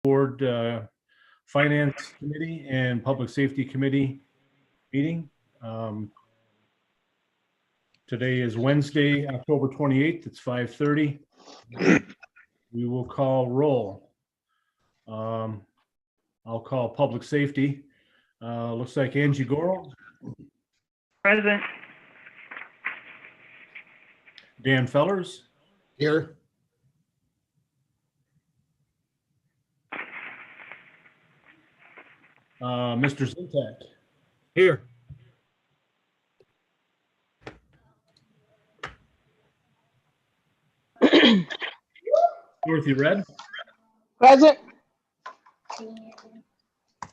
Board Finance Committee and Public Safety Committee meeting. Today is Wednesday, October 28th. It's 5:30. We will call roll. I'll call Public Safety. Looks like Angie Goro. Present. Dan Fellers. Here. Mr. Zintak. Here. Dorothy Red. Present.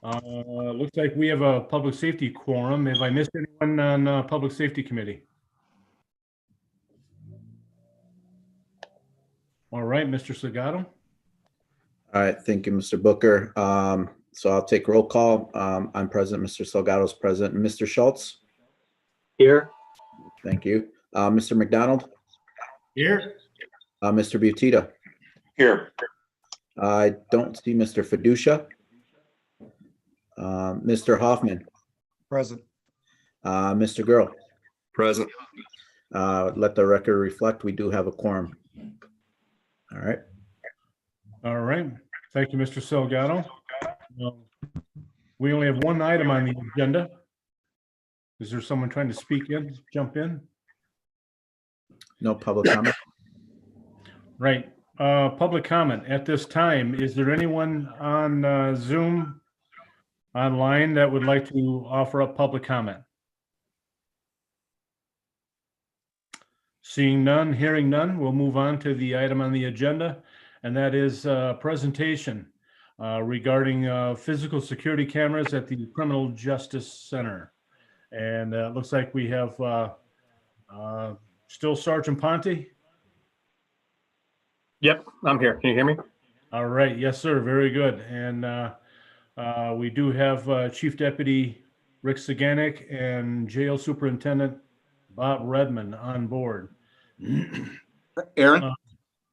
Looks like we have a Public Safety quorum. Have I missed anyone on Public Safety Committee? All right, Mr. Salgado. All right, thank you, Mr. Booker. So I'll take roll call. I'm present, Mr. Salgado's present. Mr. Schultz? Here. Thank you. Mr. McDonald? Here. Mr. Butita? Here. I don't see Mr. Fiducia. Mr. Hoffman? Present. Mr. Girl? Present. Let the record reflect, we do have a quorum. All right. All right. Thank you, Mr. Salgado. We only have one item on the agenda. Is there someone trying to speak in, jump in? No public comment? Right. Public comment at this time. Is there anyone on Zoom online that would like to offer up public comment? Seeing none, hearing none, we'll move on to the item on the agenda, and that is a presentation regarding physical security cameras at the Criminal Justice Center. And it looks like we have still Sergeant Ponte. Yep, I'm here. Can you hear me? All right. Yes, sir. Very good. And we do have Chief Deputy Rick Saganek and Jail Superintendent Bob Redmond on board. Aaron,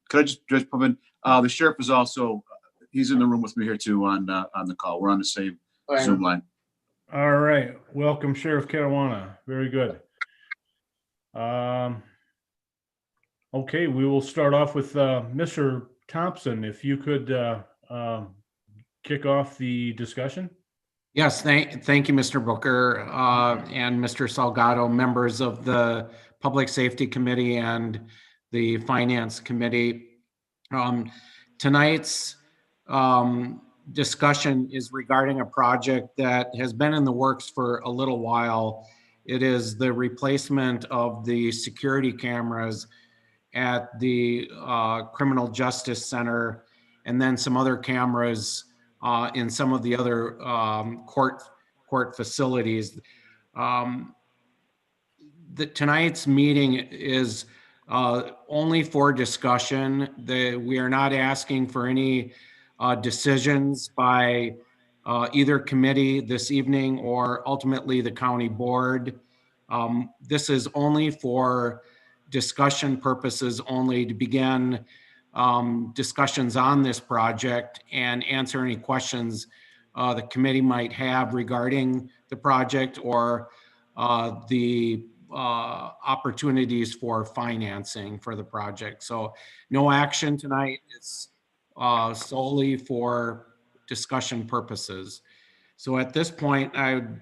could I just put in? The sheriff is also, he's in the room with me here too on the call. We're on the same Zoom line. All right. Welcome, Sheriff Caruana. Very good. Okay, we will start off with Mr. Thompson. If you could kick off the discussion. Yes, thank you, Mr. Booker and Mr. Salgado, members of the Public Safety Committee and the Finance Committee. Tonight's discussion is regarding a project that has been in the works for a little while. It is the replacement of the security cameras at the Criminal Justice Center, and then some other cameras in some of the other court facilities. Tonight's meeting is only for discussion. We are not asking for any decisions by either committee this evening or ultimately the county board. This is only for discussion purposes only, to begin discussions on this project and answer any questions the committee might have regarding the project or the opportunities for financing for the project. So no action tonight. It's solely for discussion purposes. So at this point, I would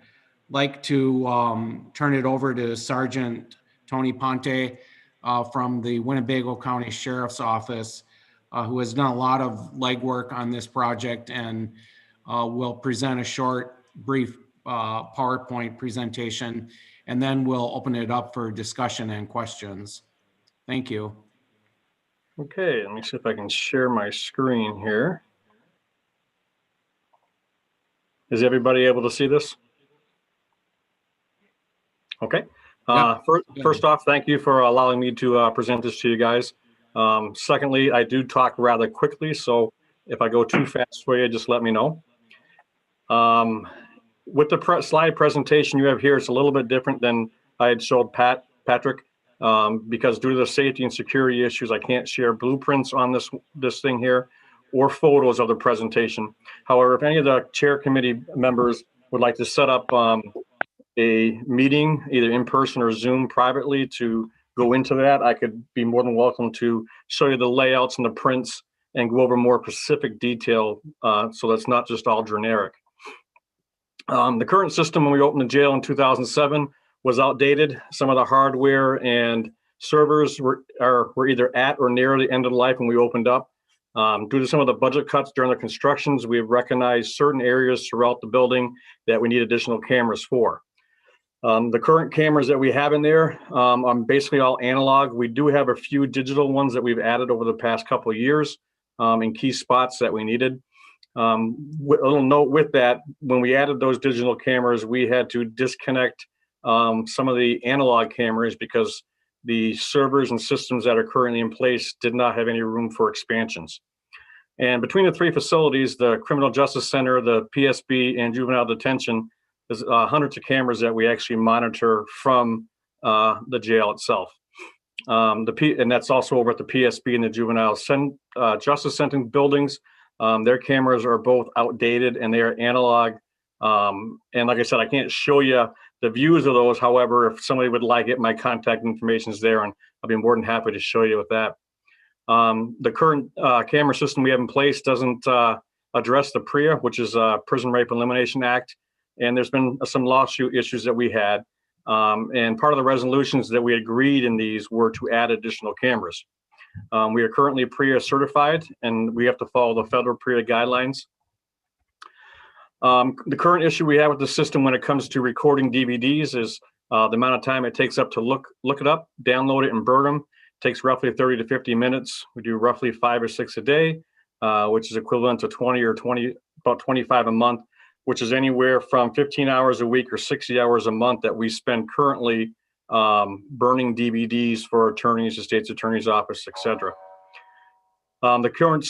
like to turn it over to Sergeant Tony Ponte from the Winnebago County Sheriff's Office, who has done a lot of legwork on this project and will present a short, brief PowerPoint presentation, and then we'll open it up for discussion and questions. Thank you. Okay, let me see if I can share my screen here. Is everybody able to see this? Okay. First off, thank you for allowing me to present this to you guys. Secondly, I do talk rather quickly, so if I go too fast for you, just let me know. With the slide presentation you have here, it's a little bit different than I had showed Patrick, because due to the safety and security issues, I can't share blueprints on this thing here or photos of the presentation. However, if any of the chair committee members would like to set up a meeting, either in person or Zoom privately, to go into that, I could be more than welcome to show you the layouts and the prints and go over more specific detail, so that's not just all generic. The current system when we opened the jail in 2007 was outdated. Some of the hardware and servers were either at or near the end of life when we opened up. Due to some of the budget cuts during the constructions, we have recognized certain areas throughout the building that we need additional cameras for. The current cameras that we have in there are basically all analog. We do have a few digital ones that we've added over the past couple of years in key spots that we needed. A little note with that, when we added those digital cameras, we had to disconnect some of the analog cameras because the servers and systems that are currently in place did not have any room for expansions. And between the three facilities, the Criminal Justice Center, the PSB, and Juvenile Detention, there's hundreds of cameras that we actually monitor from the jail itself. And that's also over at the PSB and the Juvenile Justice Center buildings. Their cameras are both outdated and they are analog. And like I said, I can't show you the views of those. However, if somebody would like it, my contact information is there and I'll be more than happy to show you with that. The current camera system we have in place doesn't address the PREA, which is Prison Rape Elimination Act. And there's been some lawsuit issues that we had. And part of the resolutions that we agreed in these were to add additional cameras. We are currently PREA certified and we have to follow the federal PREA guidelines. The current issue we have with the system when it comes to recording DVDs is the amount of time it takes up to look it up, download it, and burn them. It takes roughly 30 to 50 minutes. We do roughly 5 or 6 a day, which is equivalent to about 25 a month, which is anywhere from 15 hours a week or 60 hours a month that we spend currently burning DVDs for attorneys, the state's attorney's office, etc. The current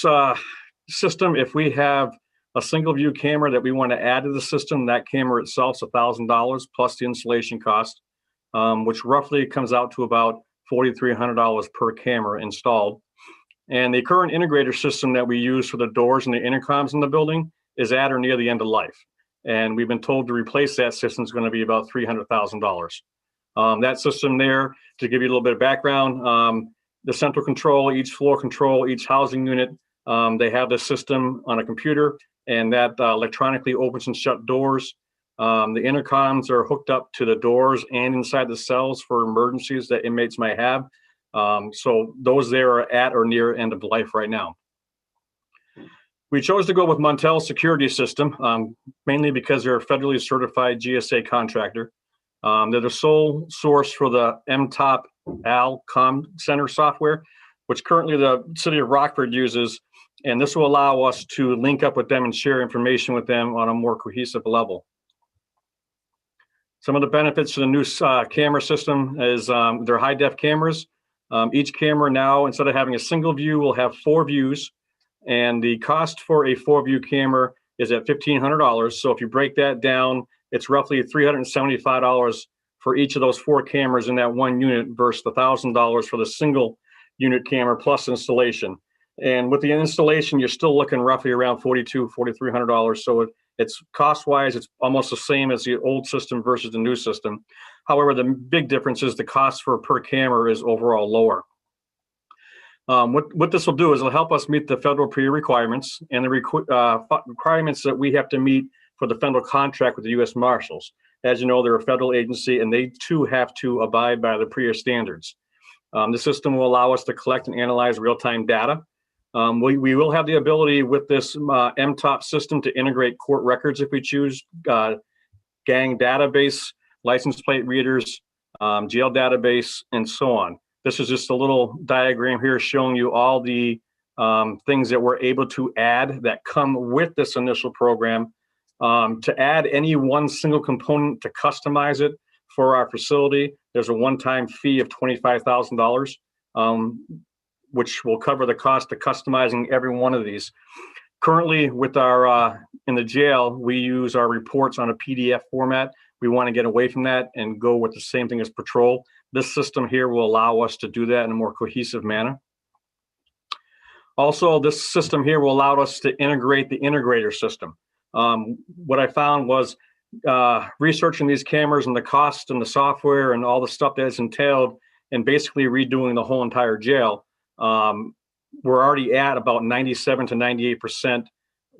system, if we have a single view camera that we want to add to the system, that camera itself is $1,000 plus the installation cost, which roughly comes out to about $4,300 per camera installed. And the current integrator system that we use for the doors and the intercoms in the building is at or near the end of life. And we've been told to replace that system is going to be about $300,000. That system there, to give you a little bit of background, the central control, each floor control, each housing unit, they have the system on a computer and that electronically opens and shuts doors. The intercoms are hooked up to the doors and inside the cells for emergencies that inmates might have. So those there are at or near end of life right now. We chose to go with Montel Security System, mainly because they're a federally certified GSA contractor. They're the sole source for the MTOP AL Comm Center software, which currently the city of Rockford uses. And this will allow us to link up with them and share information with them on a more cohesive level. Some of the benefits to the new camera system is they're high-def cameras. Each camera now, instead of having a single view, will have 4 views. And the cost for a 4-view camera is at $1,500. So if you break that down, it's roughly $375 for each of those 4 cameras in that one unit versus the $1,000 for the single unit camera plus installation. And with the installation, you're still looking roughly around $4,200, $4,300. So it's cost-wise, it's almost the same as the old system versus the new system. However, the big difference is the cost for per camera is overall lower. What this will do is it'll help us meet the federal PREA requirements and the requirements that we have to meet for the federal contract with the U.S. Marshals. As you know, they're a federal agency and they too have to abide by the PREA standards. The system will allow us to collect and analyze real-time data. We will have the ability with this MTOP system to integrate court records if we choose, gang database, license plate readers, jail database, and so on. This is just a little diagram here showing you all the things that we're able to add that come with this initial program. To add any one single component to customize it for our facility, there's a one-time fee of $25,000, which will cover the cost of customizing every one of these. Currently, with our in the jail, we use our reports on a PDF format. We want to get away from that and go with the same thing as patrol. This system here will allow us to do that in a more cohesive manner. Also, this system here will allow us to integrate the integrator system. What I found was researching these cameras and the cost and the software and all the stuff that is entailed and basically redoing the whole entire jail. We're already at about 97 to 98%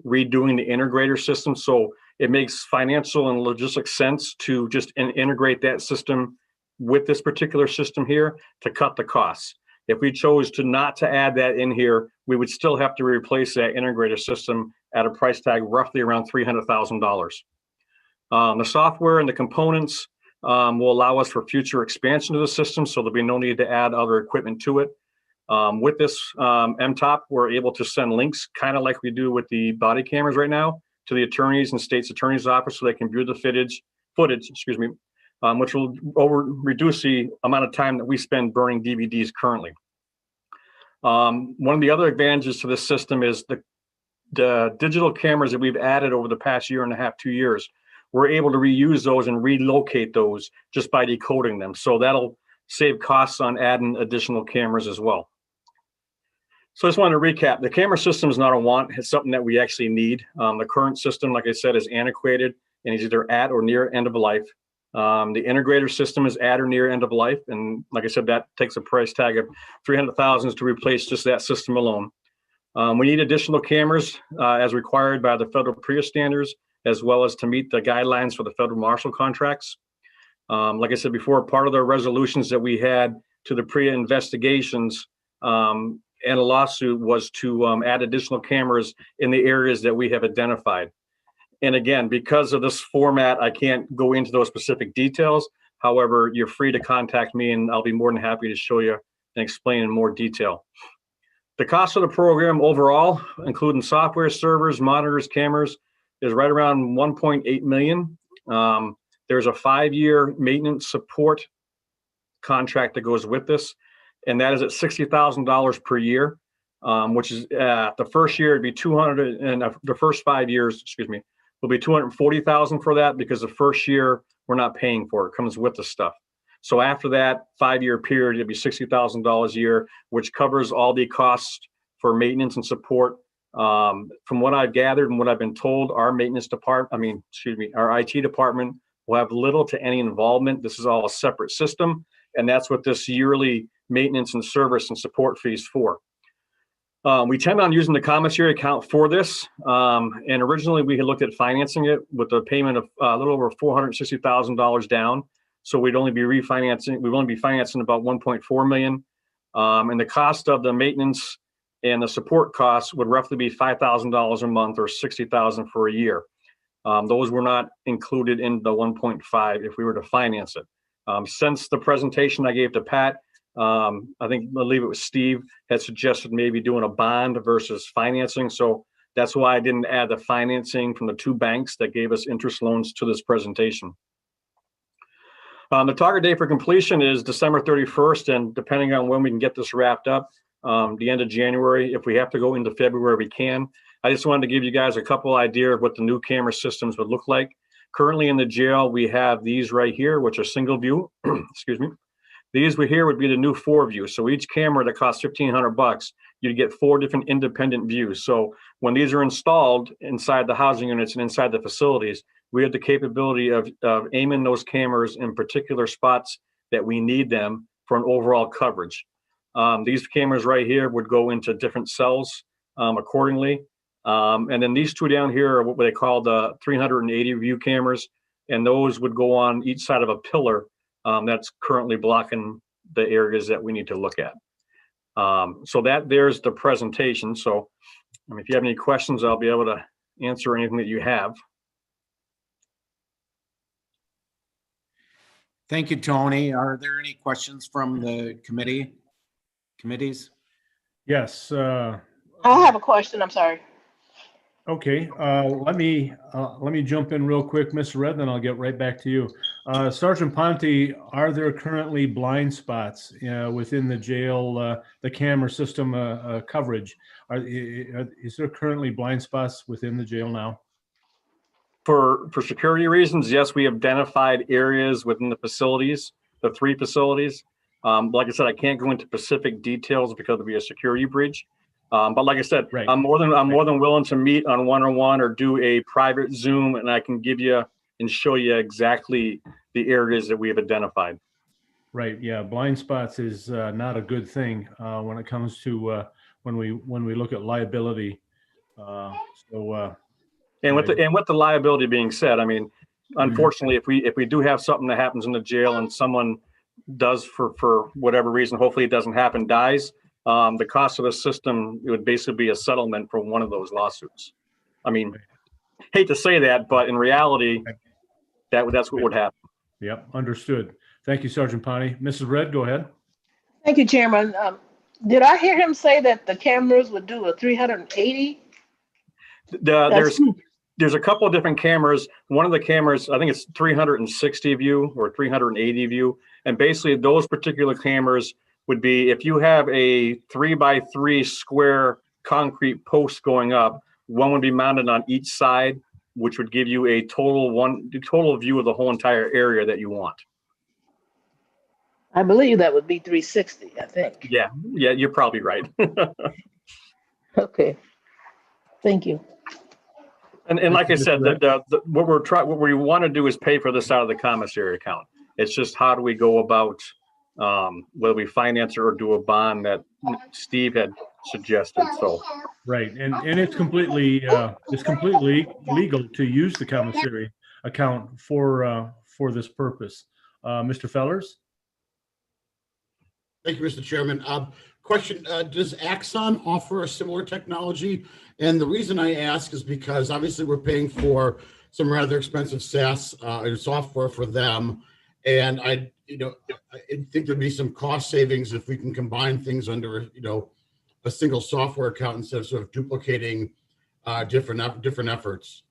redoing the integrator system. So it makes financial and logistic sense to just integrate that system with this particular system here to cut the costs. If we chose to not to add that in here, we would still have to replace that integrator system at a price tag roughly around $300,000. The software and the components will allow us for future expansion of the system, so there'll be no need to add other equipment to it. With this MTOP, we're able to send links, kind of like we do with the body cameras right now, to the attorneys and state's attorney's office so they can view the footage, which will reduce the amount of time that we spend burning DVDs currently. One of the other advantages to this system is the digital cameras that we've added over the past year and a half, 2 years. We're able to reuse those and relocate those just by decoding them. So that'll save costs on adding additional cameras as well. So I just wanted to recap. The camera system is not a want, it's something that we actually need. The current system, like I said, is antiquated and is either at or near end of life. The integrator system is at or near end of life. And like I said, that takes a price tag of $300,000 to replace just that system alone. We need additional cameras as required by the federal PREA standards, as well as to meet the guidelines for the federal marshal contracts. Like I said before, part of the resolutions that we had to the PREA investigations and a lawsuit was to add additional cameras in the areas that we have identified. And again, because of this format, I can't go into those specific details. However, you're free to contact me and I'll be more than happy to show you and explain in more detail. The cost of the program overall, including software, servers, monitors, cameras, is right around $1.8 million. There's a 5-year maintenance support contract that goes with this, and that is at $60,000 per year, which is the first year it'd be 200, and the first 5 years, excuse me, will be 240,000 for that, because the first year we're not paying for it. It comes with the stuff. So after that 5-year period, it'd be $60,000 a year, which covers all the costs for maintenance and support. From what I've gathered and what I've been told, our maintenance department, our IT department will have little to any involvement. This is all a separate system, and that's what this yearly maintenance and service and support fees for. We tend on using the commissary account for this, and originally we had looked at financing it with a payment of a little over $460,000 down. So we'd only be financing about 1.4 million, and the cost of the maintenance and the support costs would roughly be $5,000 a month or $60,000 for a year. Those were not included in the 1.5 if we were to finance it. Since the presentation I gave to Pat, I believe it was Steve, had suggested maybe doing a bond versus financing. So that's why I didn't add the financing from the 2 banks that gave us interest loans to this presentation. The target date for completion is December 31st, and depending on when we can get this wrapped up, the end of January. If we have to go into February, we can. I just wanted to give you guys a couple idea of what the new camera systems would look like. Currently in the jail, we have these right here, which are single view. Excuse me. These here would be the new 4 view. So each camera that costs $1,500, you'd get 4 different independent views. So when these are installed inside the housing units and inside the facilities, we have the capability of aiming those cameras in particular spots that we need them for an overall coverage. These cameras right here would go into different cells accordingly. And then these 2 down here are what they call the 380 view cameras. And those would go on each side of a pillar that's currently blocking the areas that we need to look at. So there's the presentation. So if you have any questions, I'll be able to answer anything that you have. Thank you, Tony. Are there any questions from the committees? Yes. I have a question. I'm sorry. Okay. Let me jump in real quick, Mr. Red, then I'll get right back to you. Sergeant Ponte, are there currently blind spots within the jail, the camera system coverage? Is there currently blind spots within the jail now? For security reasons, yes, we have identified areas within the facilities, the 3 facilities. Like I said, I can't go into specific details because it would be a security breach. But like I said, Right. I'm more than willing to meet on one-on-one or do a private Zoom, and I can give you and show you exactly the areas that we have identified. Right, yeah, blind spots is not a good thing when it comes to when we look at liability. And with the liability being said, I mean, unfortunately, if we do have something that happens in the jail and someone does for whatever reason, hopefully it doesn't happen, dies, the cost of the system, it would basically be a settlement for one of those lawsuits. I mean, hate to say that, but in reality, that's what would happen. Yep, understood. Thank you, Sergeant Pani. Mrs. Red, go ahead. Thank you, Chairman. Did I hear him say that the cameras would do a 380? There's a couple of different cameras. One of the cameras, I think it's 360 view or 380 view. And basically those particular cameras would be, if you have a 3x3 square concrete post going up, one would be mounted on each side, which would give you a total view of the whole entire area that you want. I believe that would be 360, I think. Yeah, you're probably right. Okay. Thank you. And like I said, what we want to do is pay for this out of the commissary account. It's just how do we go about whether we finance or do a bond that Steve had suggested. So Right, and it's completely legal to use the commissary account for this purpose. Mr. Fellers? Thank you, Mr. Chairman. Question, does Axon offer a similar technology? And the reason I ask is because obviously we're paying for some rather expensive SaaS software for them. And I think there'd be some cost savings if we can combine things under, a single software account instead of sort of duplicating different efforts.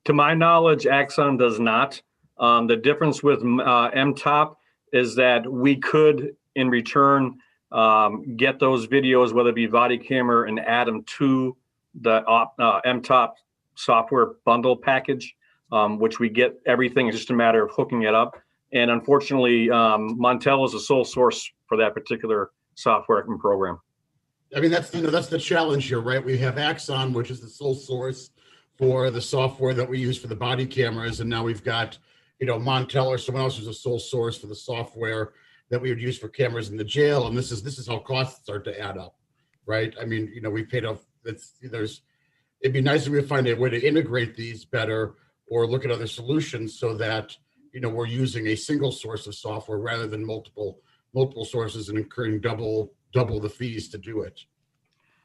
to my knowledge, Axon does not. The difference with MTOP is that we could, in return, get those videos, whether it be body camera, and add them to the MTOP software bundle package, which we get everything. It's just a matter of hooking it up. And unfortunately, Montel is the sole source for that particular software and program. I mean, that's the challenge here, right? We have Axon, which is the sole source for the software that we use for the body cameras, and now we've got, Montel or someone else who's a sole source for the software that we would use for cameras in the jail. And this is how costs start to add up, right? I mean, we paid off. It'd be nice if we find a way to integrate these better, or look at other solutions so that we're using a single source of software rather than multiple sources and incurring double the fees to do it.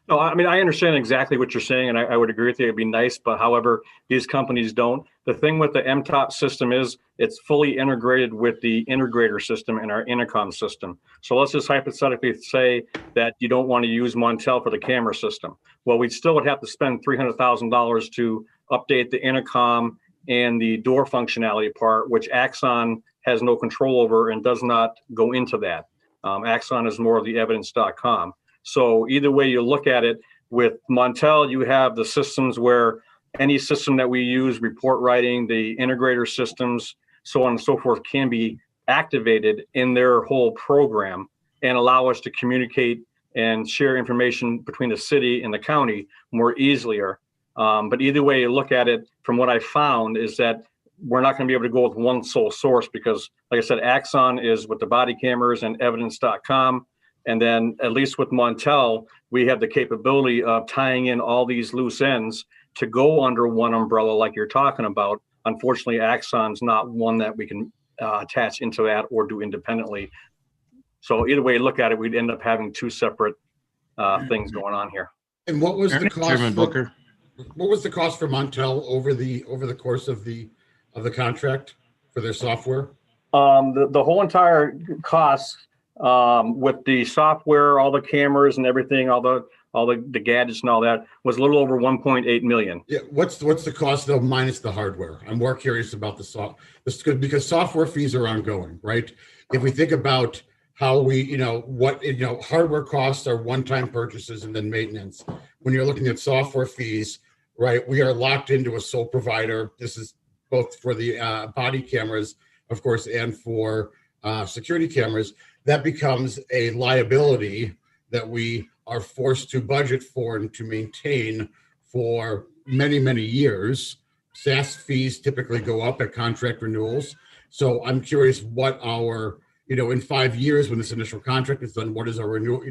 No, I mean, I understand exactly what you're saying, and I would agree with you. It'd be nice, but however, these companies don't. The thing with the MTOP system is it's fully integrated with the integrator system and our intercom system. So let's just hypothetically say that you don't want to use Montel for the camera system. Well, we still would have to spend $300,000 to update the intercom and the door functionality part, which Axon has no control over and does not go into that. Axon is more of the evidence.com. So either way you look at it, with Montel, you have the systems where any system that we use, report writing, the integrator systems, so on and so forth, can be activated in their whole program and allow us to communicate and share information between the city and the county more easier. But either way you look at it, from what I found, is that we're not going to be able to go with one sole source because, like I said, Axon is with the body cameras and evidence.com. And then at least with Montel, we have the capability of tying in all these loose ends to go under one umbrella like you're talking about. Unfortunately, Axon's not one that we can attach into that or do independently. So either way you look at it, we'd end up having two separate things going on here. And what was the cost? Chairman Booker. What was the cost for Montel over the course of the contract for their software? The whole entire cost with the software, all the cameras and everything, all the gadgets and all that was a little over 1.8 million. Yeah, what's the cost though minus the hardware? I'm more curious about because software fees are ongoing, right? If we think about how we, hardware costs are one-time purchases and then maintenance. When you're looking at software fees, right, we are locked into a sole provider. This is both for the body cameras, of course, and for security cameras. That becomes a liability, that we are forced to budget for and to maintain for many, many years. SaaS fees typically go up at contract renewals. So I'm curious what our, in 5 years when this initial contract is done, what is our renewal,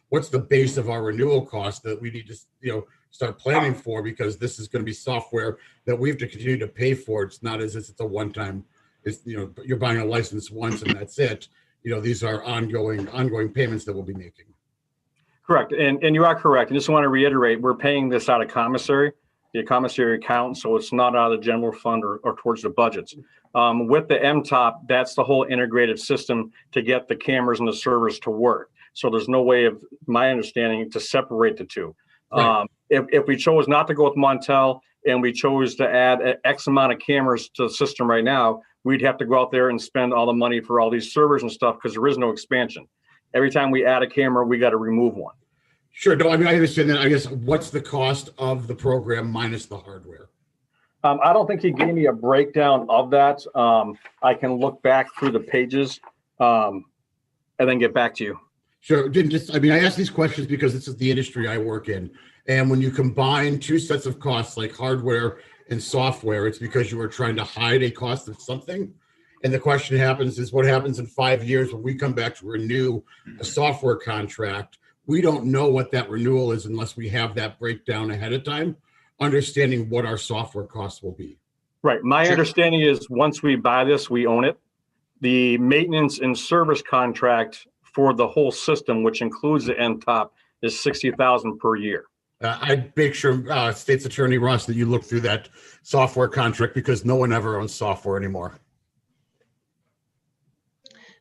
what's the base of our renewal cost that we need to, start planning for, because this is going to be software that we have to continue to pay for. It's not as if it's a one-time, you're buying a license once and that's it. These are ongoing payments that we'll be making. Correct. And you are correct. I just want to reiterate, we're paying this out of commissary, the commissary account. So it's not out of the general fund or towards the budgets. With the MTOP, that's the whole integrated system to get the cameras and the servers to work. So there's no way of my understanding to separate the two. Right. If we chose not to go with Montel and we chose to add X amount of cameras to the system right now, we'd have to go out there and spend all the money for all these servers and stuff because there is no expansion. Every time we add a camera, we got to remove one. Sure. No, I mean, I understand that. I guess what's the cost of the program minus the hardware? I don't think he gave me a breakdown of that. I can look back through the pages and then get back to you. Sure. I ask these questions because this is the industry I work in. And when you combine two sets of costs like hardware and software, it's because you are trying to hide a cost of something. And the question is what happens in 5 years when we come back to renew a software contract? We don't know what that renewal is unless we have that breakdown ahead of time, understanding what our software costs will be. Right. My understanding is once we buy this, we own it. The maintenance and service contract for the whole system, which includes the MTOP, is $60,000 per year. I'd make sure, State's Attorney Ross, that you look through that software contract because no one ever owns software anymore.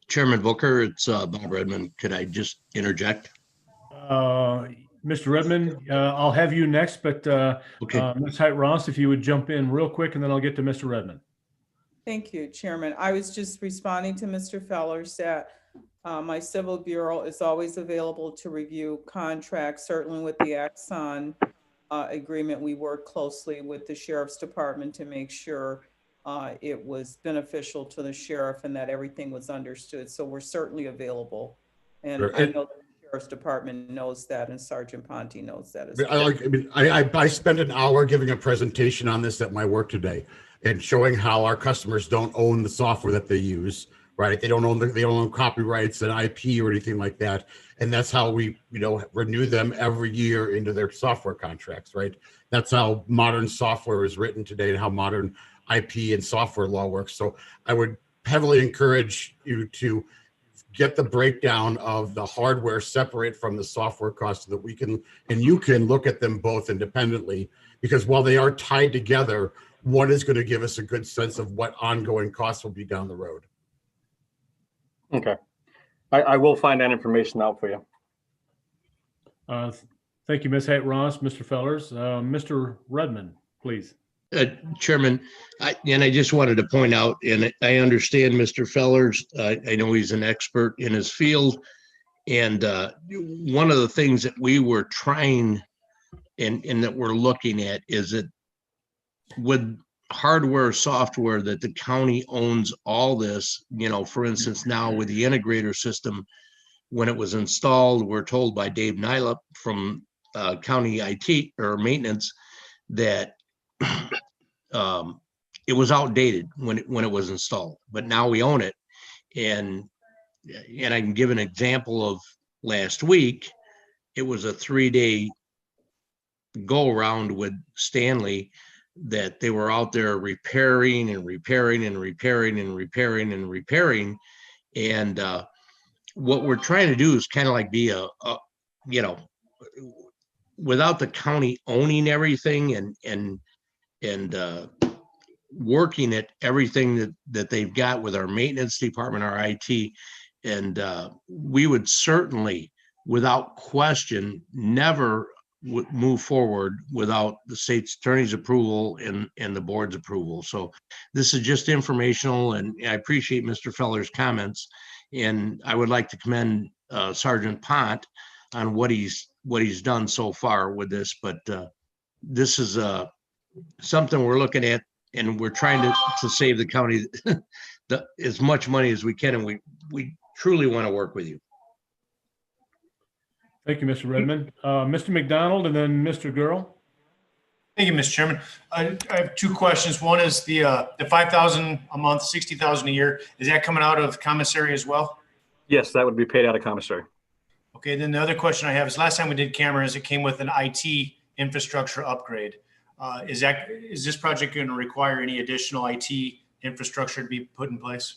Chairman Booker, it's Bob Redmond. Could I just interject? Mr. Redmond, I'll have you next, but Okay. Ms. Height Ross, if you would jump in real quick, and then I'll get to Mr. Redmond. Thank you, Chairman. I was just responding to Mr. Fellers that my Civil Bureau is always available to review contracts. Certainly with the Axon agreement, we work closely with the Sheriff's Department to make sure it was beneficial to the sheriff and that everything was understood. So we're certainly available. And Sure. I know the Sheriff's Department knows that and Sergeant Ponte knows that as well. I spent an hour giving a presentation on this at my work today and showing how our customers don't own the software that they use, right? They don't own copyrights and IP or anything like that. And that's how we, renew them every year into their software contracts, right? That's how modern software is written today and how modern IP and software law works. So I would heavily encourage you to get the breakdown of the hardware separate from the software costs so that we can, and you can look at them both independently, because while they are tied together, one is going to give us a good sense of what ongoing costs will be down the road. Okay. I will find that information out for you. Thank you, Ms. Height Ross, Mr. Fellers. Mr. Redmond, please. Chairman, I just wanted to point out, and I understand Mr. Fellers, I know he's an expert in his field. And one of the things that we were trying and that we're looking at is that with hardware, software, that the county owns all this, for instance, now with the integrator system, when it was installed, we're told by Dave Nyla from county IT or maintenance that it was outdated when it was installed, but now we own it. And I can give an example of last week. It was a 3-day go around with Stanley that they were out there repairing and repairing and repairing and repairing and repairing. And what we're trying to do is kind of like be without the county owning everything and working at everything that they've got with our maintenance department, our IT. And we would certainly, without question, never would move forward without the state's attorney's approval and the board's approval. So this is just informational, and I appreciate Mr. Feller's comments. And I would like to commend Sergeant Pont on what he's done so far with this. But this is something we're looking at, and we're trying to save the county as much money as we can. And we truly want to work with you. Thank you, Mr. Redmond. Mr. McDonald and then Mr. Gurl. Thank you, Mr. Chairman. I have two questions. One is the 5,000 a month, 60,000 a year. Is that coming out of commissary as well? Yes, that would be paid out of commissary. Okay, then the other question I have is last time we did cameras, it came with an IT infrastructure upgrade. Is this project going to require any additional IT infrastructure to be put in place?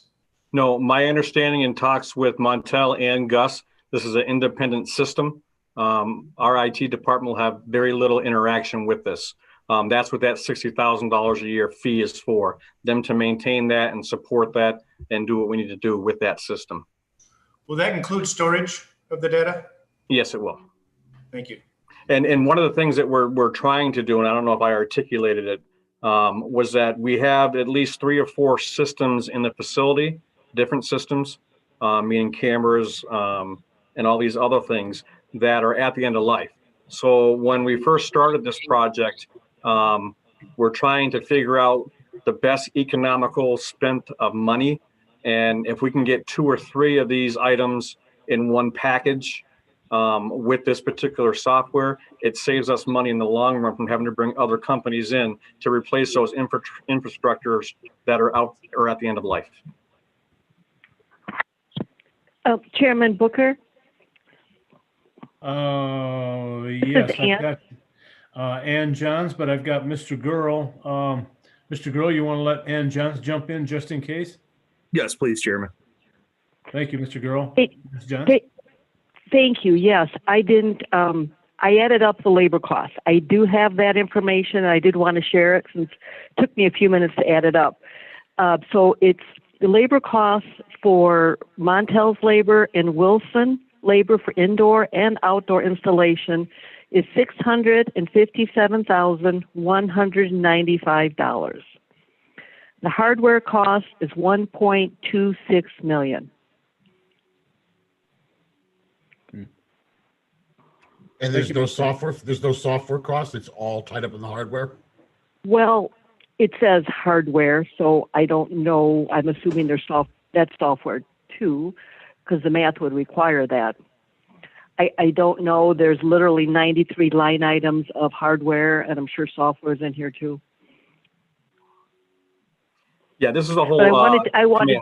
No, my understanding in talks with Montel and Gus, this is an independent system. Our IT department will have very little interaction with this. That's what that $60,000 a year fee is for, them to maintain that and support that and do what we need to do with that system. Will that include storage of the data? Yes, it will. Thank you. And one of the things that we're trying to do, and I don't know if I articulated it, was that we have at least 3 or 4 systems in the facility, different systems, meaning cameras and all these other things that are at the end of life. So when we first started this project, we're trying to figure out the best economical spent of money. And if we can get 2 or 3 of these items in one package with this particular software, it saves us money in the long run from having to bring other companies in to replace those infrastructures that are out or at the end of life. Chairman Booker? Yes, I've got Ann Johns, but I've got Mr. Gurl. Mr. Gurl, you want to let Ann Johns jump in just in case? Yes, please, Chairman. Thank you, Mr. Gurl. Ms. Johns? Thank you. Yes, I didn't, I added up the labor costs. I do have that information. I did want to share it since it took me a few minutes to add it up. So it's the labor costs for Montel's labor and Wilson labor for indoor and outdoor installation is $657,195. The hardware cost is $1.26 million. And there's no software cost. It's all tied up in the hardware. Well, it says hardware, so I don't know. I'm assuming that's software too, because the math would require that. I don't know. There's literally 93 line items of hardware, and I'm sure software is in here too. Yeah, this is a whole. But I wanted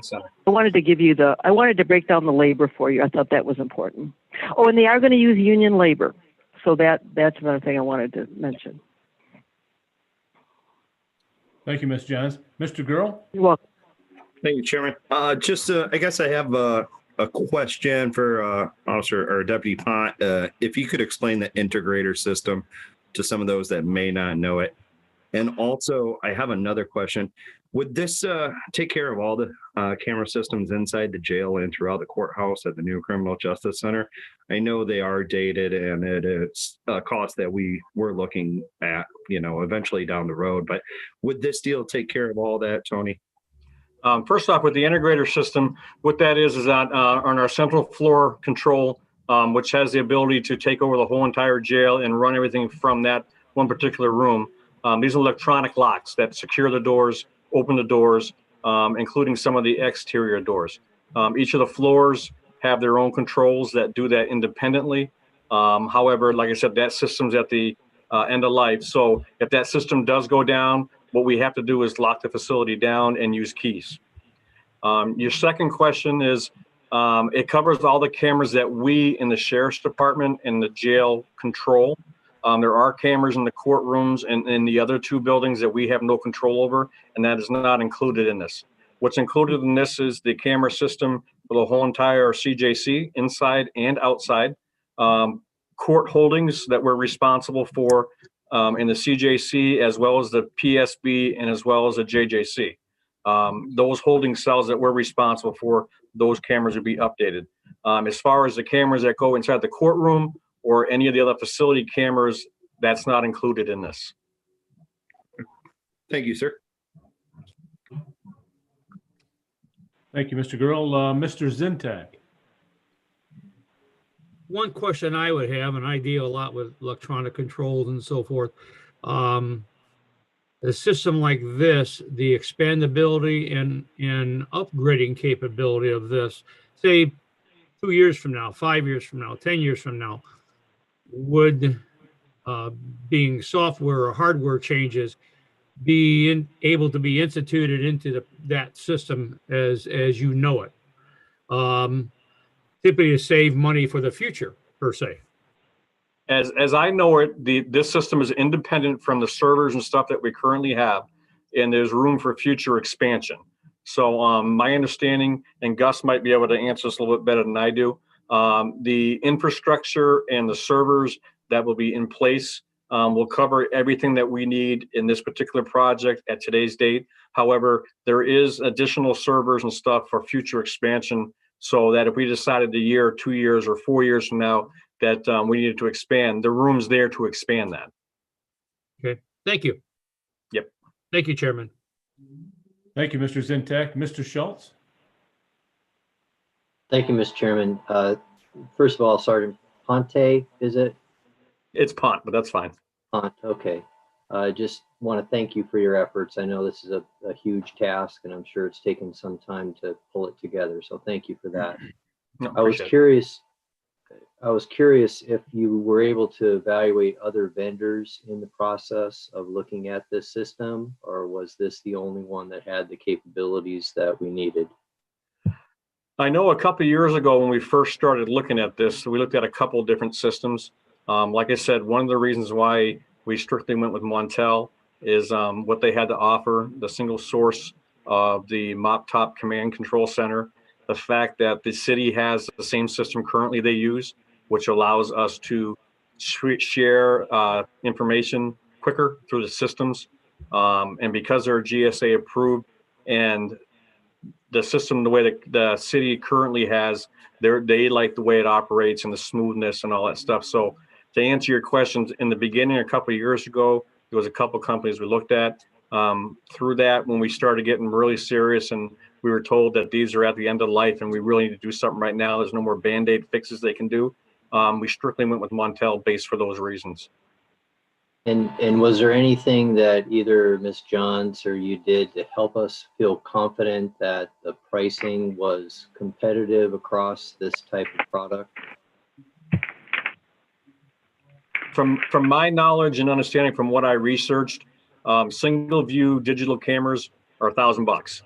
to break down the labor for you. I thought that was important. Oh, and they are going to use union labor, so that's another thing I wanted to mention. Thank you, Ms. Johns. Mr. Gurl? You're welcome. Thank you, Chairman. I guess I have a question for Officer or Deputy Pont. If you could explain the integrator system to some of those that may not know it. And also, I have another question. Would this take care of all the camera systems inside the jail and throughout the courthouse at the new Criminal Justice Center? I know they are dated and it is a cost that we were looking at, eventually down the road. But would this deal take care of all that, Tony? First off, with the integrator system, what that is on our central floor control, which has the ability to take over the whole entire jail and run everything from that one particular room. These are electronic locks that secure the doors, open the doors, including some of the exterior doors. Each of the floors have their own controls that do that independently. However, like I said, that system's at the end of life. So if that system does go down, what we have to do is lock the facility down and use keys. Your second question is, it covers all the cameras that we in the Sheriff's Department and the jail control. There are cameras in the courtrooms and in the other 2 buildings that we have no control over, and that is not included in this. What's included in this is the camera system for the whole entire CJC, inside and outside. Court holdings that we're responsible for in the CJC, as well as the PSB and as well as the JJC. Those holding cells that we're responsible for, those cameras will be updated. As far as the cameras that go inside the courtroom or any of the other facility cameras, that's not included in this. Thank you, sir. Thank you, Mr. Gurl. Mr. Zintak? One question I would have, and I deal a lot with electronic controls and so forth. A system like this, the expandability and upgrading capability of this, say 2 years from now, 5 years from now, 10 years from now, would, being software or hardware changes, be able to be instituted into that system as you know it. Typically to save money for the future, per se. As I know it, this system is independent from the servers and stuff that we currently have, and there's room for future expansion. So my understanding, and Gus might be able to answer this a little bit better than I do, the infrastructure and the servers that will be in place will cover everything that we need in this particular project at today's date. However, there is additional servers and stuff for future expansion, so that if we decided a year, 2 years, or 4 years from now that we needed to expand, the room's there to expand that. Okay, thank you. Yep. Thank you, Chairman. Thank you, Mr. Zintak. Mr. Schultz? Thank you, Mr. Chairman. First of all, Sergeant Ponte, is it? It's Pont, but that's fine. Pont, okay. I just want to thank you for your efforts. I know this is a huge task, and I'm sure it's taken some time to pull it together. So thank you for that. No, I was curious if you were able to evaluate other vendors in the process of looking at this system, or was this the only one that had the capabilities that we needed? I know a couple of years ago when we first started looking at this, we looked at a couple of different systems. Like I said, one of the reasons why we strictly went with Montel is what they had to offer, the single source of the Mop-Top Command Control Center, the fact that the city has the same system currently they use, which allows us to share information quicker through the systems. And because they're GSA approved, and the system, the way that the city currently has, they like the way it operates and the smoothness and all that stuff. So to answer your questions, in the beginning, a couple of years ago, there was a couple of companies we looked at. Through that, when we started getting really serious and we were told that these are at the end of life and we really need to do something right now, there's no more Band-Aid fixes they can do, we strictly went with Montel based for those reasons. And was there anything that either Ms. Johns or you did to help us feel confident that the pricing was competitive across this type of product? From my knowledge and understanding from what I researched, single view digital cameras are $1,000.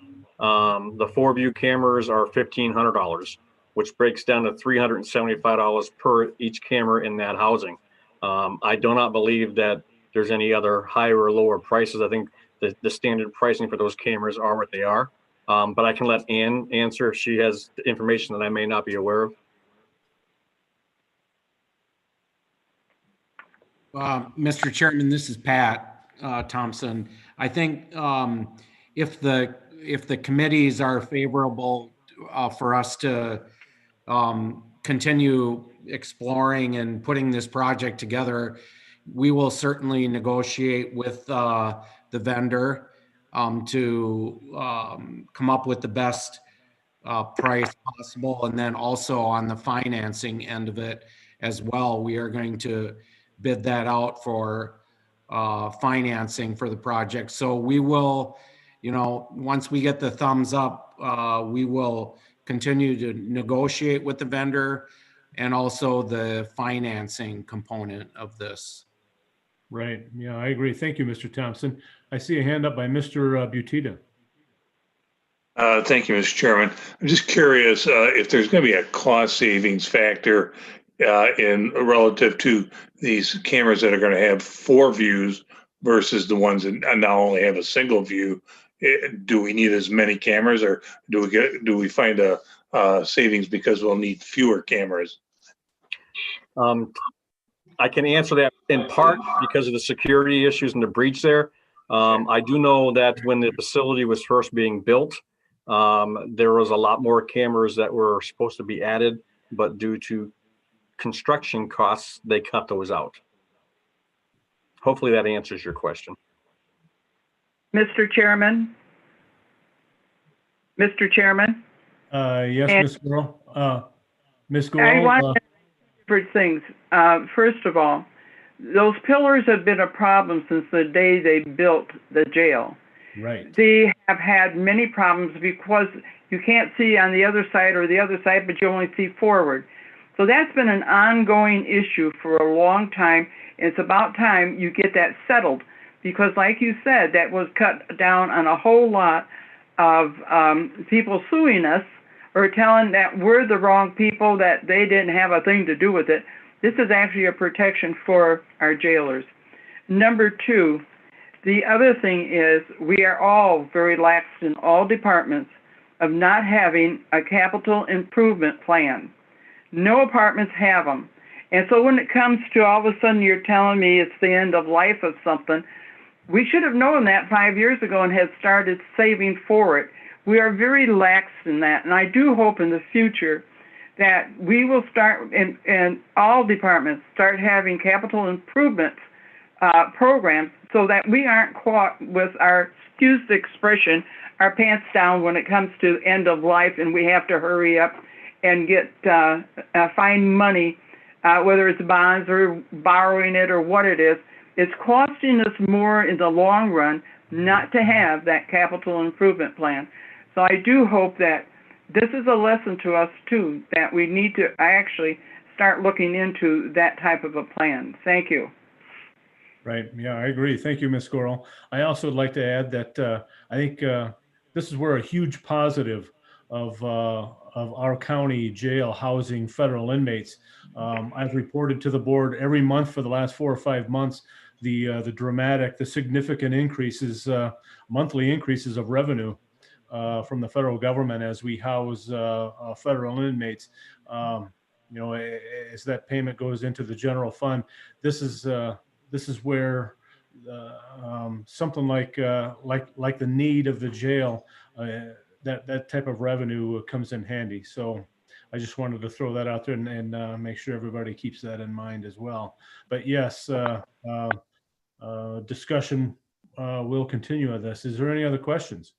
The 4-view cameras are $1,500, which breaks down to $375 per each camera in that housing. I do not believe that there's any other higher or lower prices. I think the standard pricing for those cameras are what they are. But I can let Ann answer if she has information that I may not be aware of. Mr. Chairman, this is Pat Thompson. I think if the committees are favorable for us to continue exploring and putting this project together, we will certainly negotiate with the vendor to come up with the best price possible. And then also on the financing end of it as well, we are going to bid that out for financing for the project. So we will, once we get the thumbs up, we will continue to negotiate with the vendor and also the financing component of this. Right. Yeah, I agree. Thank you, Mr. Thompson. I see a hand up by Mr. Butita. Thank you, Mr. Chairman. I'm just curious if there's going to be a cost savings factor in relative to these cameras that are going to have 4 views versus the ones that now only have a single view. Do we need as many cameras, or do we find a savings because we'll need fewer cameras? I can answer that in part because of the security issues and the breach there. I do know that when the facility was first being built, there was a lot more cameras that were supposed to be added, but due to construction costs, they cut those out. Hopefully that answers your question. Mr. Chairman? Mr. Chairman? Yes, Ms. Girl. Ms. I Girl. want for things. First of all, those pillars have been a problem since the day they built the jail. Right. They have had many problems because you can't see on the other side or the other side, but you only see forward. So that's been an ongoing issue for a long time. It's about time you get that settled, because like you said, that was cut down on a whole lot of people suing us or telling that we're the wrong people, that they didn't have a thing to do with it. This is actually a protection for our jailers. Number two, the other thing is we are all very lax in all departments of not having a capital improvement plan. No apartments have them. And so when it comes to all of a sudden you're telling me it's the end of life of something, we should have known that 5 years ago and had started saving for it. We are very lax in that. And I do hope in the future that we will start, in all departments, start having capital improvement programs so that we aren't caught with our, excuse the expression, our pants down when it comes to end of life and we have to hurry up and get find money, whether it's bonds or borrowing it or what it is. It's costing us more in the long run not to have that capital improvement plan. So I do hope that this is a lesson to us too, that we need to actually start looking into that type of a plan. Thank you. Right. Yeah, I agree. Thank you, Ms. Gorel. I also would like to add that I think this is where a huge positive of our county jail housing federal inmates. I've reported to the board every month for the last 4 or 5 months the dramatic, the significant increases, monthly increases of revenue from the federal government as we house federal inmates. You know, as that payment goes into the general fund, this is where something like the need of the jail, that type of revenue comes in handy. So I just wanted to throw that out there and make sure everybody keeps that in mind as well. But yes, discussion will continue on this. Is there any other questions?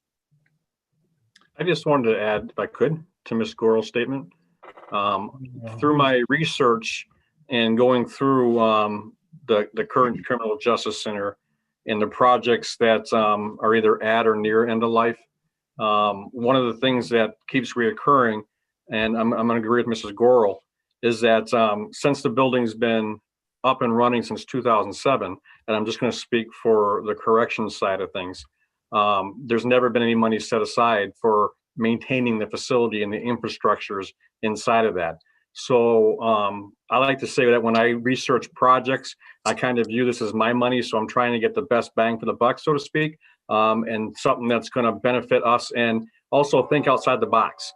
I just wanted to add, if I could, to Ms. Gorel's statement. Through my research and going through the current Criminal Justice Center and the projects that are either at or near end of life, one of the things that keeps reoccurring, and I'm going to agree with Mrs. Gorel, is that since the building's been up and running since 2007, and I'm just going to speak for the corrections side of things, there's never been any money set aside for maintaining the facility and the infrastructures inside of that. So I like to say that when I research projects, I kind of view this as my money. So I'm trying to get the best bang for the buck, so to speak, and something that's going to benefit us and also think outside the box.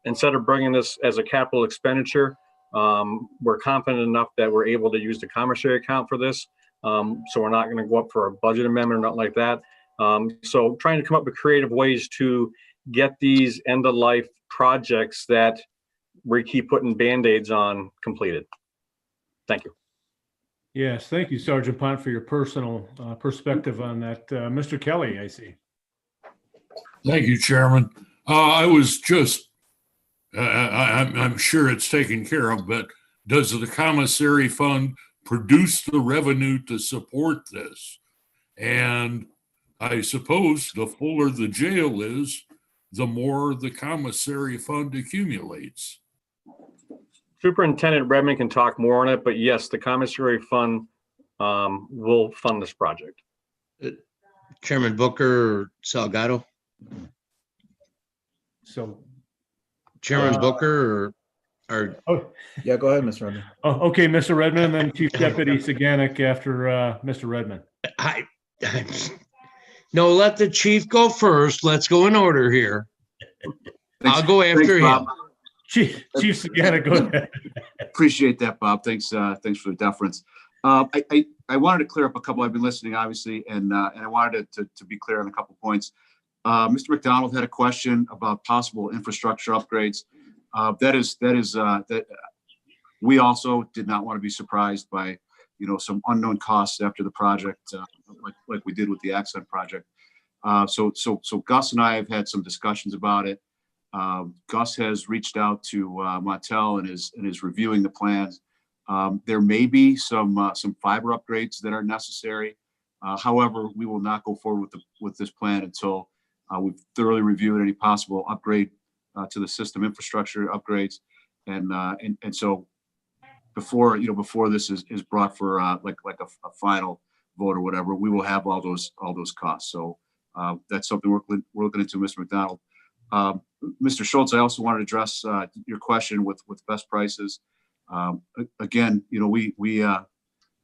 Instead of bringing this as a capital expenditure, we're confident enough that we're able to use the commissary account for this. So we're not going to go up for a budget amendment or nothing like that. So trying to come up with creative ways to get these end of life projects that we keep putting Band-Aids on completed. Thank you. Yes, thank you, Sergeant Pont, for your personal perspective on that. Mr. Kelly, I see. Thank you, Chairman. I was just, I'm sure it's taken care of, but does the commissary fund produce the revenue to support this? And I suppose the fuller the jail is, the more the commissary fund accumulates. Superintendent Redmond can talk more on it, but yes, the commissary fund will fund this project. Chairman Booker, Salgado? So Chairman Booker or yeah, go ahead, Mr. Redmond. Oh, okay, Mr. Redmond, and then Chief Deputy Saganek after Mr. Redmond. No, let the chief go first. Let's go in order here. I'll go after him. Chief Saganek, go ahead. Appreciate that, Bob. Thanks for the deference. I wanted to clear up a couple. I've been listening, obviously, and I wanted to be clear on a couple points. Mr. McDonald had a question about possible infrastructure upgrades. That we also did not want to be surprised by, some unknown costs after the project, like we did with the Accent project. So Gus and I have had some discussions about it. Gus has reached out to Montel and is reviewing the plans. There may be some fiber upgrades that are necessary. However, we will not go forward with this plan until we've thoroughly reviewed any possible upgrade to the system infrastructure upgrades. And so before this is brought for like a final vote or whatever, we will have all those costs. So that's something we're looking into, Mr. McDonald. Mr. Schultz, I also want to address your question with best prices. Again, we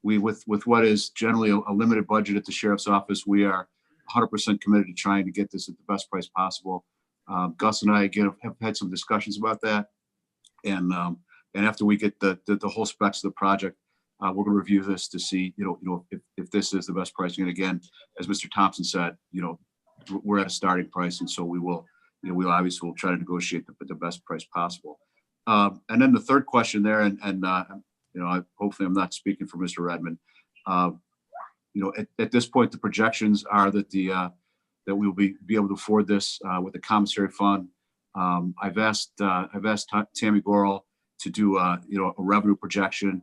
with what is generally a limited budget at the sheriff's office, we are 100% committed to trying to get this at the best price possible. Gus and I again have had some discussions about that, and after we get the whole specs of the project, we're going to review this to see if this is the best pricing. And again, as Mr. Thompson said, we're at a starting price, and so we will obviously will try to negotiate the best price possible. And then the third question there, and hopefully I'm not speaking for Mr. Redmond. At this point, the projections are that that we'll be able to afford this with the commissary fund. I've asked Tammy Gorel to do a revenue projection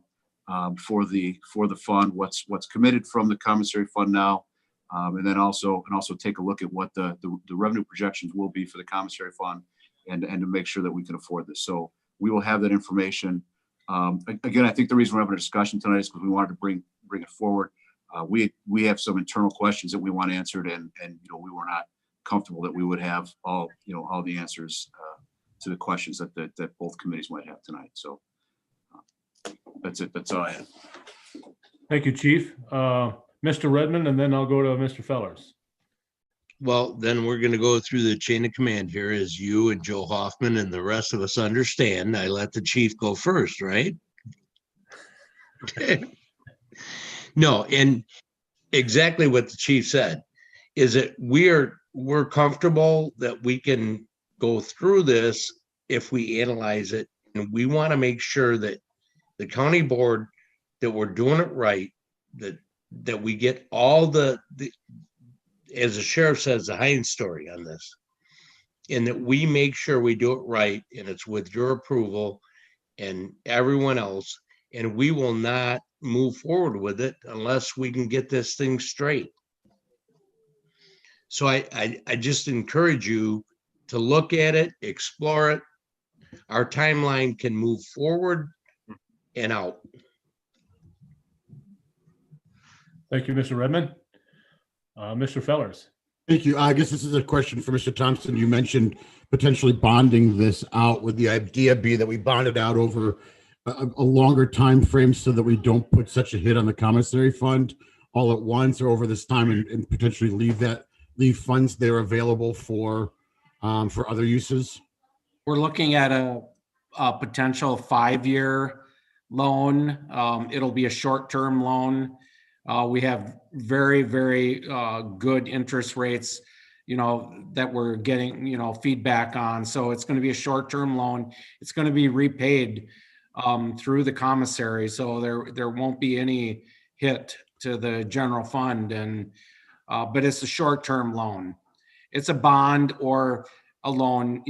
for the fund, what's committed from the commissary fund now, and then also take a look at what the revenue projections will be for the commissary fund, and to make sure that we can afford this. So we will have that information. Again, I think the reason we're having a discussion tonight is because we wanted to bring it forward. We have some internal questions that we want answered, and we were not comfortable that we would have all the answers to the questions that both committees might have tonight. So that's it. That's all I have. Thank you, Chief. Mr. Redmond, and then I'll go to Mr. Fellers. Well, then we're going to go through the chain of command here as you and Joe Hoffman and the rest of us understand. I let the chief go first, right? No, and exactly what the chief said is that we're comfortable that we can go through this if we analyze it, and we want to make sure that the county board, that we're doing it right, that we get all the as the sheriff says, the Heinz story on this, and that we make sure we do it right, and it's with your approval and everyone else, and we will not move forward with it unless we can get this thing straight. So I just encourage you to look at it, explore it. Our timeline can move forward and out. Thank you, Mr. Redmond. Mr. Fellers. Thank you. I guess this is a question for Mr. Thompson. You mentioned potentially bonding this out. Would the idea be that we bond it out over a longer time frame so that we don't put such a hit on the commissary fund all at once or over this time, and potentially leave funds there available for other uses? We're looking at a potential 5-year loan. It'll be a short-term loan. We have very, very good interest rates, that we're getting, feedback on. So it's going to be a short-term loan. It's going to be repaid through the commissary. So there won't be any hit to the general fund, but it's a short-term loan. It's a bond or a loan,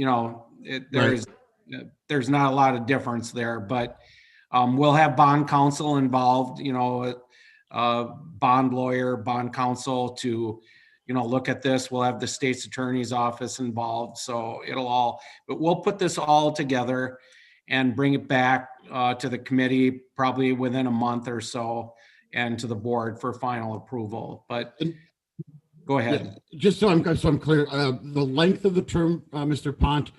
there's not a lot of difference there, but we'll have bond counsel involved, bond lawyer, bond counsel to, look at this. We'll have the state's attorney's office involved. So but we'll put this all together and bring it back to the committee probably within a month or so, and to the board for final approval. But go ahead. Yeah, just so I'm clear, the length of the term, Mr. Pont,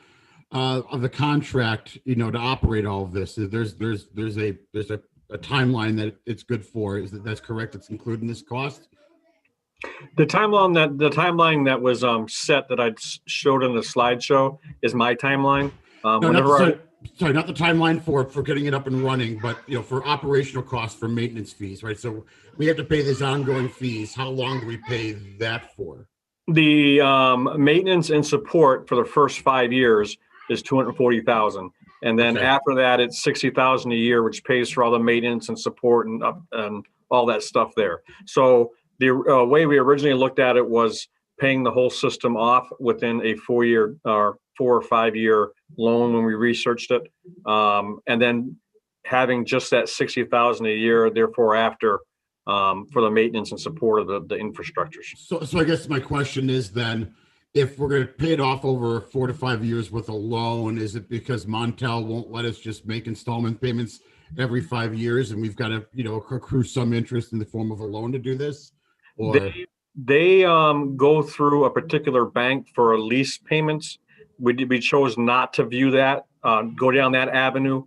of the contract, to operate all of this, there's a timeline that it's good for. That's correct? It's included in this cost? The timeline that was set that I showed in the slideshow is my timeline. Sorry, not the timeline for getting it up and running, but for operational costs for maintenance fees, right? So we have to pay these ongoing fees. How long do we pay that for? The maintenance and support for the first 5 years is $240,000, and then after that it's $60,000 a year, which pays for all the maintenance and support and all that stuff there. So the way we originally looked at it was paying the whole system off within a 4 or 5 year loan when we researched it, and then having just that $60,000 a year, therefore after, for the maintenance and support of the infrastructures. So I guess my question is then, if we're going to pay it off over 4 to 5 years with a loan, is it because Montel won't let us just make installment payments every 5 years and we've got to, accrue some interest in the form of a loan to do this? Or They go through a particular bank for lease payments. We chose not to view that, go down that avenue.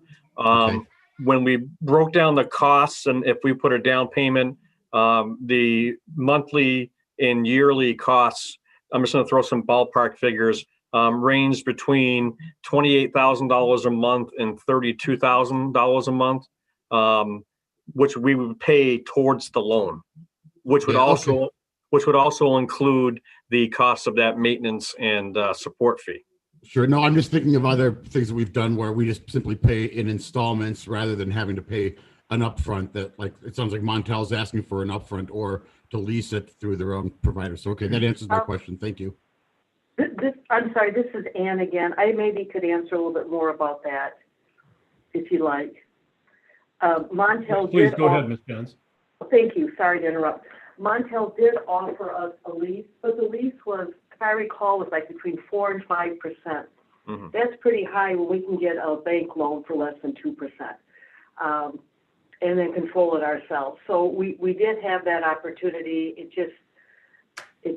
When we broke down the costs and if we put a down payment, the monthly and yearly costs, I'm just going to throw some ballpark figures, range between $28,000 a month and $32,000 a month, which we would pay towards the loan, which would also include the cost of that maintenance and support fee. Sure. No, I'm just thinking of other things that we've done where we just simply pay in installments rather than having to pay an upfront. That, like, it sounds like Montel's asking for an upfront or to lease it through their own provider. So, okay, that answers my question. Thank you. I'm sorry, this is Ann again. I maybe could answer a little bit more about that, if you like. Montel Please did go ahead, Ms. Jones. Thank you. Sorry to interrupt. Montel did offer us a lease, but the lease was, if I recall, was like between 4 and 5%. Mm-hmm. That's pretty high when we can get a bank loan for less than 2%, and then control it ourselves. So we did have that opportunity. It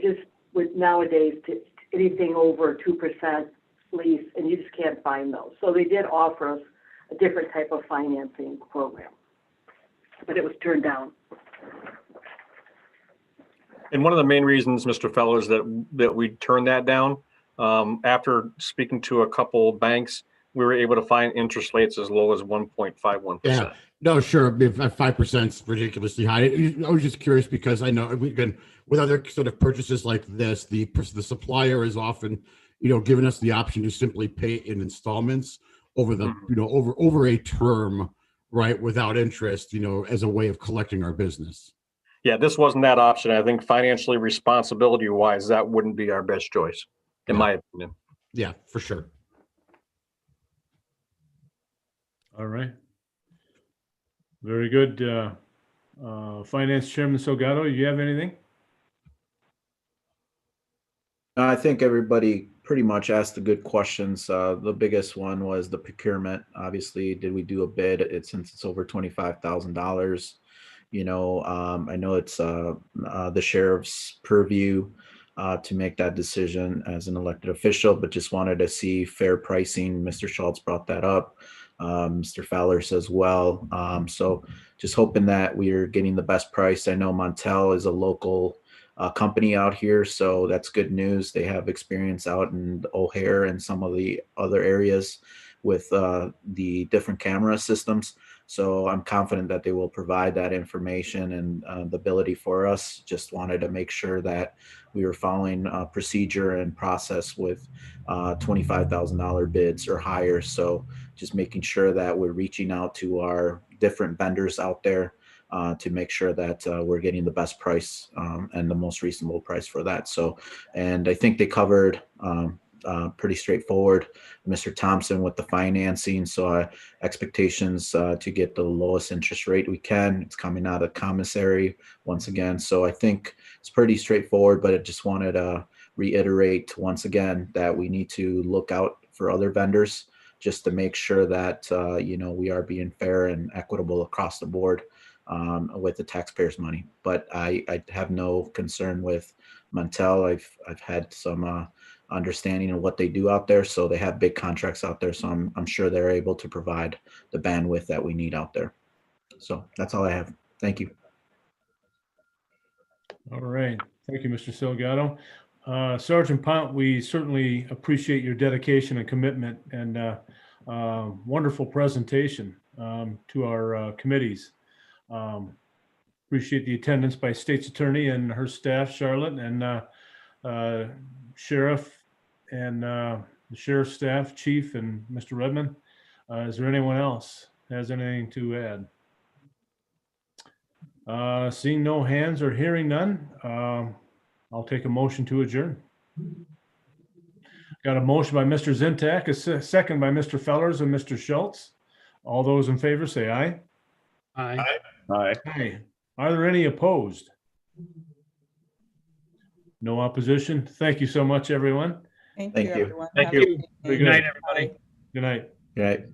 just with nowadays anything over 2% lease, and you just can't find those. So they did offer us a different type of financing program, but it was turned down. And one of the main reasons, Mr. Fellers, that we turned that down, after speaking to a couple banks, we were able to find interest rates as low as 1.51%. Yeah, no, sure. If 5% is ridiculously high. I was just curious because I know again with other sort of purchases like this, the supplier is often, giving us the option to simply pay in installments over the, over a term, right, without interest, as a way of collecting our business. Yeah, this wasn't that option. I think financially responsibility wise, that wouldn't be our best choice, in my opinion. Yeah, for sure. All right. Very good. Finance Chairman Salgado, do you have anything? I think everybody pretty much asked the good questions. The biggest one was the procurement. Obviously, did we do a bid? Since it's over $25,000. I know it's the sheriff's purview to make that decision as an elected official, but just wanted to see fair pricing. Mr. Schultz brought that up. Mr. Fowlers as well. So just hoping that we are getting the best price. I know Montel is a local company out here, so that's good news. They have experience out in O'Hare and some of the other areas with the different camera systems. So I'm confident that they will provide that information and the ability for us. Just wanted to make sure that we were following procedure and process with $25,000 bids or higher. So just making sure that we're reaching out to our different vendors out there to make sure that we're getting the best price and the most reasonable price for that. So, and I think they covered pretty straightforward. Mr. Thompson with the financing. So expectations to get the lowest interest rate we can. It's coming out of commissary once again. So I think it's pretty straightforward, but I just wanted to reiterate once again that we need to look out for other vendors just to make sure that, we are being fair and equitable across the board with the taxpayers' money. But I have no concern with Montel. I've had some understanding of what they do out there. So they have big contracts out there. So I'm sure they're able to provide the bandwidth that we need out there. So that's all I have. Thank you. All right. Thank you, Mr. Salgado. Sergeant Pont, we certainly appreciate your dedication and commitment and wonderful presentation to our committees. Appreciate the attendance by State's Attorney and her staff, Charlotte, and Sheriff and the Sheriff's staff, Chief, and Mr. Redmond. Is there anyone else that has anything to add? Seeing no hands or hearing none, I'll take a motion to adjourn. Got a motion by Mr. Zintak, a second by Mr. Fellers and Mr. Schultz. All those in favor say aye. Aye. Aye. Are there any opposed? No opposition. Thank you so much, everyone. Thank Thank you, you. everyone. Thank Have a you. good Very evening. good. Good night, everybody. Good night. Right.